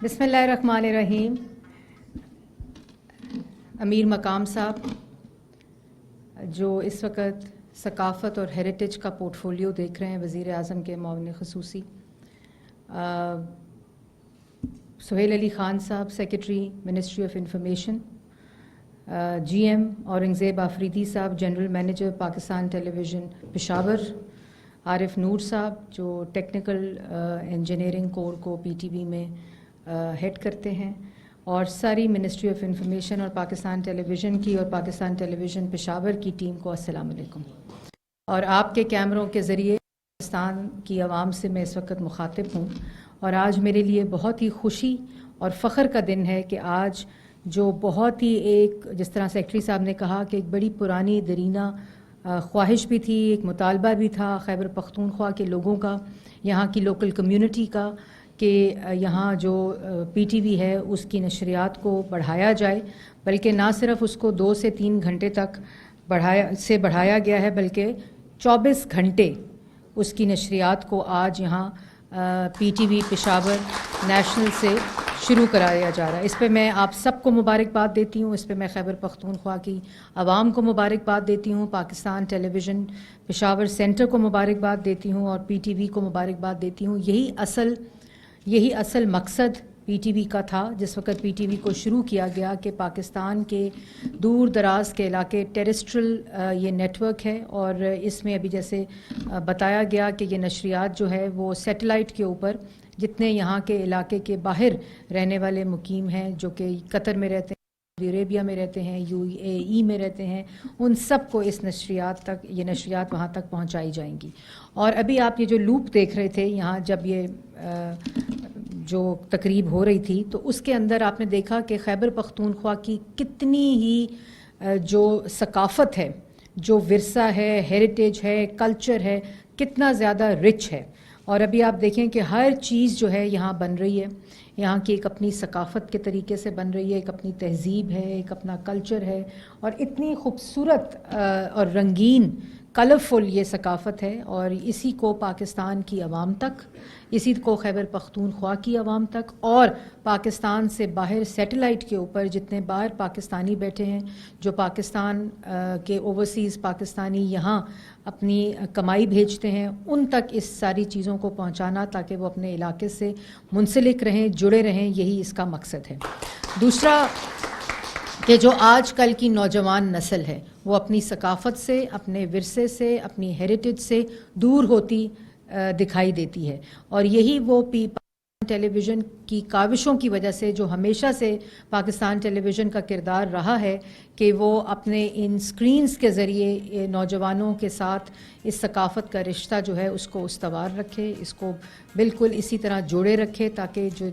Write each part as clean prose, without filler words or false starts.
بسم اللہ الرحمن الرحیم. امیر مقام صاحب جو اس وقت ثقافت اور ہیریٹیج کا پورٹ فولیو دیکھ رہے ہیں، وزیر اعظم کے معاون خصوصی سہیل علی خان صاحب، secretary ministry of information, G M Aurangzeb Afridi صاحب، general manager Pakistan television Peshawar, Arif Noor صاحب جو ٹیکنیکل انجینئرنگ کور کو پی ٹی وی میں ہیڈ کرتے ہیں، اور ساری منسٹری آف انفارمیشن اور پاکستان ٹیلی ویژن کی اور پاکستان ٹیلی ویژن پشاور کی ٹیم کو السلام علیکم. اور آپ کے کیمروں کے ذریعے پاکستان کی عوام سے میں اس وقت مخاطب ہوں، اور آج میرے لیے بہت ہی خوشی اور فخر کا دن ہے کہ آج جو بہت ہی ایک جس طرح سیکرٹری صاحب نے کہا کہ ایک بڑی پرانی درینہ خواہش بھی تھی، ایک مطالبہ بھی تھا خیبر پختونخوا کے لوگوں کا، یہاں کی لوکل کمیونٹی کا، کہ یہاں جو پی ٹی وی ہے اس کی نشریات کو بڑھایا جائے، بلکہ نہ صرف اس کو 2 سے 3 گھنٹے تک بڑھایا گیا ہے، بلکہ 24 گھنٹے اس کی نشریات کو آج یہاں پی ٹی وی پشاور نیشنل سے شروع کرایا جا رہا ہے. اس پہ میں آپ سب کو مبارکباد دیتی ہوں، اس پہ میں خیبر پختونخوا کی عوام کو مبارکباد دیتی ہوں، Pakistan television Peshawar centre کو مبارکباد دیتی ہوں، اور پی ٹی وی کو مبارکباد دیتی ہوں. یہی اصل مقصد پی ٹی وی کا تھا جس وقت پی ٹی وی کو شروع کیا گیا، کہ پاکستان کے دور دراز کے علاقے ٹیریسٹرل یہ نیٹ ورک ہے، اور اس میں ابھی جیسے بتایا گیا کہ یہ نشریات جو ہے وہ سیٹلائٹ کے اوپر جتنے یہاں کے علاقے کے باہر رہنے والے مقیم ہیں، جو کہ قطر میں رہتے ہیں، سعودی عربیہ میں رہتے ہیں، یو اے ای میں رہتے ہیں، ان سب کو یہ نشریات وہاں تک پہنچائی جائیں گی. اور ابھی آپ یہ جو لوپ دیکھ رہے تھے یہاں جب یہ جو تقریب ہو رہی تھی، تو اس کے اندر آپ نے دیکھا کہ خیبر پختونخوا کی کتنی ہی جو ثقافت ہے، جو ورثہ ہے، ہیریٹیج ہے، کلچر ہے، کتنا زیادہ رچ ہے. اور ابھی آپ دیکھیں کہ ہر چیز جو ہے یہاں بن رہی ہے، یہاں کی ایک اپنی ثقافت کے طریقے سے بن رہی ہے، ایک اپنی تہذیب ہے، ایک اپنا کلچر ہے، اور اتنی خوبصورت اور رنگین کلرفل یہ ثقافت ہے. اور اسی کو پاکستان کی عوام تک، اسی کو خیبر پختونخوا کی عوام تک، اور پاکستان سے باہر سیٹلائٹ کے اوپر جتنے باہر پاکستانی بیٹھے ہیں، جو پاکستان کے اوورسیز پاکستانی یہاں اپنی کمائی بھیجتے ہیں، ان تک اس ساری چیزوں کو پہنچانا تاکہ وہ اپنے علاقے سے منسلک رہیں، جڑے رہیں، یہی اس کا مقصد ہے. دوسرا کہ جو آج کل کی نوجوان نسل ہے وہ اپنی ثقافت سے، اپنے ورثے سے، اپنی ہیریٹیج سے دور ہوتی دکھائی دیتی ہے، اور یہی وہ پاکستان ٹیلی ویژن کی کاوشوں کی وجہ سے، جو ہمیشہ سے پاکستان ٹیلی ویژن کا کردار رہا ہے کہ وہ اپنے ان سکرینز کے ذریعے نوجوانوں کے ساتھ اس ثقافت کا رشتہ جو ہے اس کو استوار رکھے، اس کو بالکل اسی طرح جوڑے رکھے، تاکہ جو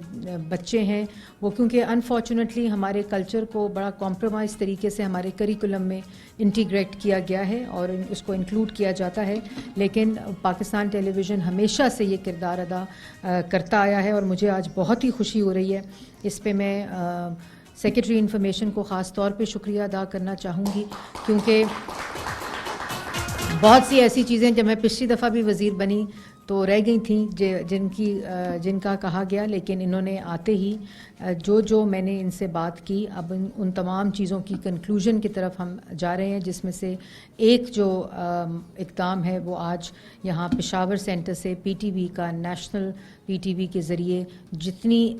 بچے ہیں وہ، کیونکہ انفارچونیٹلی ہمارے کلچر کو بڑا کمپرومائز طریقے سے ہمارے کریکولم میں انٹیگریٹ کیا گیا ہے اور اس کو انکلوڈ کیا جاتا ہے، لیکن پاکستان ٹیلی ویژن ہمیشہ سے یہ کردار ادا کرتا آیا ہے. اور مجھے آج بہت ہی خوشی ہو رہی ہے. اس پہ میں سیکرٹری انفارمیشن کو خاص طور پہ شکریہ ادا کرنا چاہوں گی، کیونکہ بہت سی ایسی چیزیں جب میں پچھلی دفعہ بھی وزیر بنی تو رہ گئی تھیں جن کا کہا گیا، لیکن انہوں نے آتے ہی جو میں نے ان سے بات کی، اب ان تمام چیزوں کی کنکلوژن کی طرف ہم جا رہے ہیں، جس میں سے ایک جو اقدام ہے وہ آج یہاں پشاور سینٹر سے پی ٹی وی کا، نیشنل پی ٹی وی کے ذریعے جتنی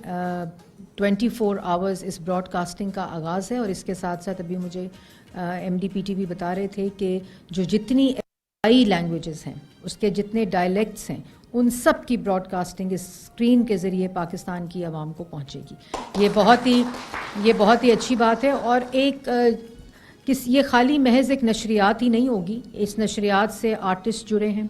24 آورز اس براڈ کاسٹنگ کا آغاز ہے. اور اس کے ساتھ ساتھ ابھی مجھے M D P T V بتا رہے تھے کہ جو جتنی لینگویجز ہیں، اس کے جتنے ڈائلیکٹس ہیں، ان سب کی براڈ کاسٹنگ اس اسکرین کے ذریعے پاکستان کی عوام کو پہنچے گی. یہ بہت ہی اچھی بات ہے. اور یہ خالی محض ایک نشریات ہی نہیں ہوگی، اس نشریات سے آرٹسٹ جڑے ہیں،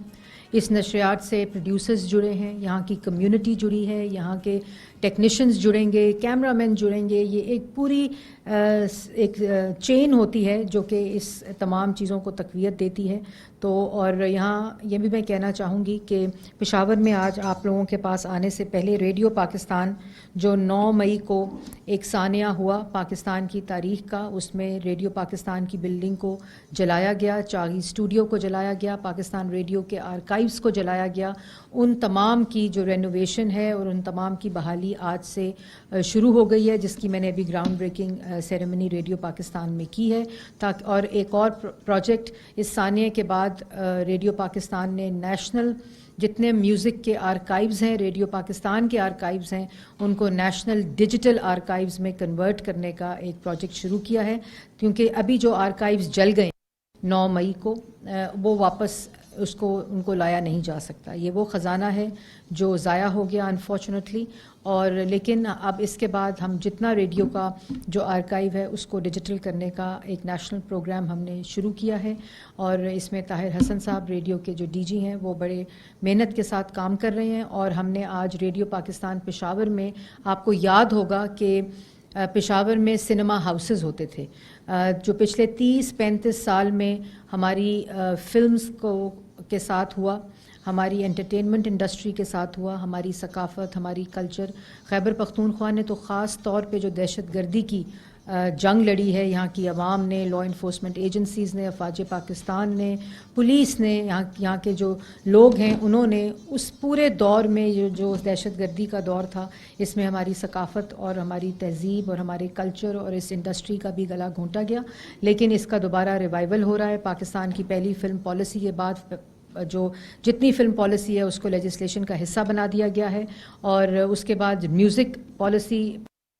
اس نشریات سے پروڈیوسرز جڑے ہیں، یہاں کی کمیونٹی جڑی ہے، یہاں کے ٹیکنیشینز جڑیں گے، کیمرہ مین جڑیں گے. یہ ایک پوری ایک چین ہوتی ہے جو کہ اس تمام چیزوں کو تقویت دیتی ہے. تو اور یہاں یہ بھی میں کہنا چاہوں گی کہ پشاور میں آج آپ لوگوں کے پاس آنے سے پہلے ریڈیو پاکستان جو 9 مئی کو ایک سانیہ ہوا پاکستان کی تاریخ کا، اس میں ریڈیو پاکستان کی بلڈنگ کو جلایا گیا، چاغی اسٹوڈیو کو جلایا گیا، پاکستان ریڈیو کے آرکائیوز کو جلایا گیا. ان تمام کی جو رینوویشن ہے اور ان تمام کی بحالی بحالی آج سے شروع ہو گئی ہے، جس کی میں نے ابھی ground breaking ceremony radio Pakistan میں کی ہے، اور ایک اور پروجیکٹ اس سانیہ کے بعد ریڈیو پاکستان نے نیشنل جتنے میوزک کے آرکائیوز ہیں، ریڈیو پاکستان کے آرکائیوز ہیں، ان کو نیشنل ڈیجیٹل آرکائیوز میں کنورٹ کرنے کا ایک پروجیکٹ شروع کیا ہے، کیونکہ ابھی جو آرکائیوز جل گئے 9 مئی کو وہ واپس ان کو لایا نہیں جا سکتا. یہ وہ خزانہ ہے جو ضائع ہو گیا انفارچونیٹلی، اور لیکن اب اس کے بعد ہم جتنا ریڈیو کا جو آرکائیو ہے اس کو ڈیجیٹل کرنے کا ایک نیشنل پروگرام ہم نے شروع کیا ہے، اور اس میں طاہر حسن صاحب ریڈیو کے جو ڈی جی ہیں وہ بڑے محنت کے ساتھ کام کر رہے ہیں. اور ہم نے آج ریڈیو پاکستان پشاور میں، آپ کو یاد ہوگا کہ پشاور میں سنیما ہاؤسز ہوتے تھے، جو پچھلے 30-35 سال میں ہماری فلمز کے ساتھ ہوا، ہماری انٹرٹینمنٹ انڈسٹری کے ساتھ ہوا، ہماری ثقافت، ہماری کلچر. خیبر پختونخوا نے تو خاص طور پہ جو دہشت گردی کی جنگ لڑی ہے، یہاں کی عوام نے، لا انفورسمنٹ ایجنسیز نے، افواج پاکستان نے، پولیس نے، یہاں کے جو لوگ ہیں انہوں نے اس پورے دور میں جو دہشت گردی کا دور تھا، اس میں ہماری ثقافت اور ہماری تہذیب اور ہمارے کلچر اور اس انڈسٹری کا بھی گلا گھونٹا گیا. لیکن اس کا دوبارہ ریوائول ہو رہا ہے. پاکستان کی پہلی فلم پالیسی کے بعد جو جتنی فلم پالیسی ہے اس کو لیجسلیشن کا حصہ بنا دیا گیا ہے، اور اس کے بعد میوزک پالیسی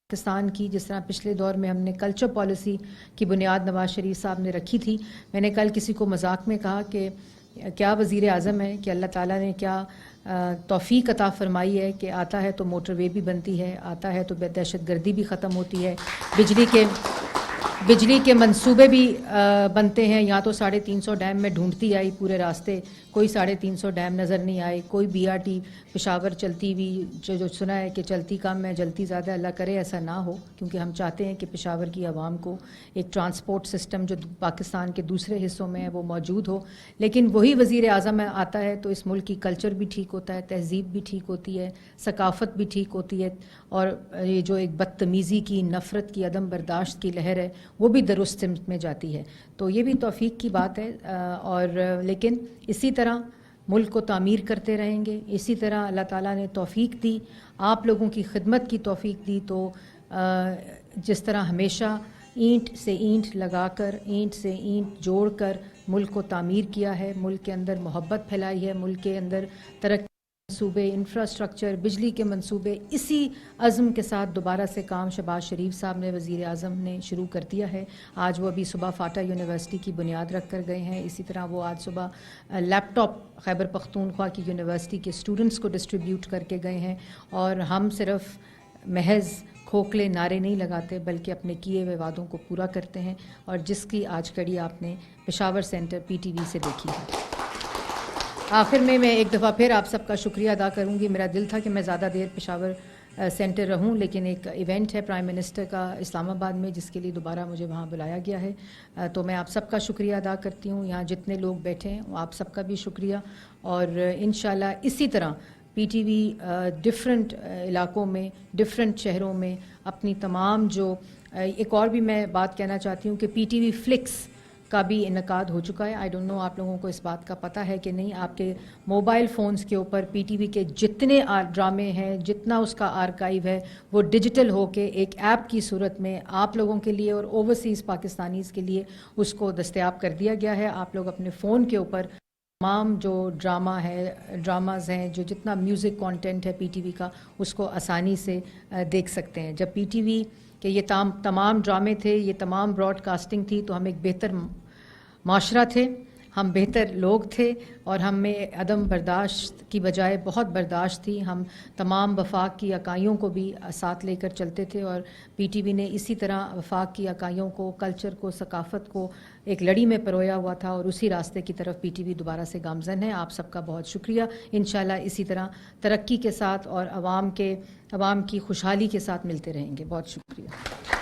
پاکستان کی، جس طرح پچھلے دور میں ہم نے کلچر پالیسی کی بنیاد نواز شریف صاحب نے رکھی تھی. میں نے کل کسی کو مذاق میں کہا کہ کیا وزیر اعظم ہے کہ اللہ تعالیٰ نے کیا توفیق عطا فرمائی ہے کہ آتا ہے تو موٹر وے بھی بنتی ہے، آتا ہے تو دہشت گردی بھی ختم ہوتی ہے، بجلی کے منصوبے بھی بنتے ہیں. یہاں تو 350 ڈیم میں ڈھونڈتی آئی پورے راستے، کوئی 350 ڈیم نظر نہیں آئے. کوئی بی آر ٹی پشاور چلتی ہوئی جو سنا ہے کہ چلتی کم ہے جلتی زیادہ، اللہ کرے ایسا نہ ہو، کیونکہ ہم چاہتے ہیں کہ پشاور کی عوام کو ایک ٹرانسپورٹ سسٹم جو پاکستان کے دوسرے حصوں میں ہے وہ موجود ہو. لیکن وہی وزیر اعظم آتا ہے تو اس ملک کی کلچر بھی ٹھیک ہوتا ہے، تہذیب بھی ٹھیک ہوتی ہے، ثقافت بھی ٹھیک ہوتی ہے، اور یہ جو ایک بدتمیزی کی، نفرت کی، عدم برداشت کی لہر ہے وہ بھی درست سمت میں جاتی ہے. تو یہ بھی توفیق کی بات ہے. اور لیکن اسی طرح ملک کو تعمیر کرتے رہیں گے. اسی طرح اللہ تعالیٰ نے توفیق دی، آپ لوگوں کی خدمت کی توفیق دی. تو جس طرح ہمیشہ اینٹ سے اینٹ لگا کر، اینٹ سے اینٹ جوڑ کر ملک کو تعمیر کیا ہے، ملک کے اندر محبت پھیلائی ہے، ملک کے اندر ترقی منصوبے، انفراسٹرکچر، بجلی کے منصوبے، اسی عزم کے ساتھ دوبارہ سے کام شہباز شریف صاحب نے، وزیر اعظم نے شروع کر دیا ہے. آج وہ ابھی صبح فاٹا یونیورسٹی کی بنیاد رکھ کر گئے ہیں. اسی طرح وہ آج صبح لیپ ٹاپ خیبر پختونخوا کی یونیورسٹی کے اسٹوڈنٹس کو ڈسٹریبیوٹ کر کے گئے ہیں. اور ہم صرف محض کھوکھلے نعرے نہیں لگاتے بلکہ اپنے کیے ہوئے وعدوں کو پورا کرتے ہیں، اور جس کی آج کڑی آپ نے پشاور سینٹر PTV سے دیکھی ہے. آخر میں ایک دفعہ پھر آپ سب کا شکریہ ادا کروں گی. میرا دل تھا کہ میں زیادہ دیر پشاور سینٹر رہوں، لیکن ایک ایونٹ ہے پرائم منسٹر کا اسلام آباد میں جس کے لیے دوبارہ مجھے وہاں بلایا گیا ہے. تو میں آپ سب کا شکریہ ادا کرتی ہوں. یہاں جتنے لوگ بیٹھے ہیں آپ سب کا بھی شکریہ. اور انشاءاللہ اسی طرح PTV ڈفرینٹ علاقوں میں، ڈفرینٹ شہروں میں اپنی تمام جو ایک اور بھی میں بات کہنا چاہتی ہوں کہ PTV فلکس کا بھی انعقاد ہو چکا ہے. آئی ڈونٹ نو آپ لوگوں کو اس بات کا پتہ ہے کہ نہیں. آپ کے موبائل فونز کے اوپر PTV کے جتنے ڈرامے ہیں، جتنا اس کا آرکائیو ہے، وہ ڈیجیٹل ہو کے ایک ایپ کی صورت میں آپ لوگوں کے لیے اور اوورسیز پاکستانیز کے لیے اس کو دستیاب کر دیا گیا ہے. آپ لوگ اپنے فون کے اوپر تمام جو ڈراماز ہیں، جو جتنا میوزک کانٹینٹ ہے PTV کا، اس کو آسانی سے دیکھ سکتے ہیں. جب PTV کہ یہ تمام ڈرامے تھے، یہ تمام براڈ کاسٹنگ تھی، تو ہم ایک بہتر معاشرہ تھے، ہم بہتر لوگ تھے، اور ہم میں عدم برداشت کی بجائے بہت برداشت تھی. ہم تمام وفاق کی اکائیوں کو بھی ساتھ لے کر چلتے تھے، اور PTV نے اسی طرح وفاق کی اکائیوں کو، کلچر کو، ثقافت کو ایک لڑی میں پرویا ہوا تھا، اور اسی راستے کی طرف PTV دوبارہ سے گامزن ہے. آپ سب کا بہت شکریہ. انشاءاللہ اسی طرح ترقی کے ساتھ اور عوام کی خوشحالی کے ساتھ ملتے رہیں گے. بہت شکریہ.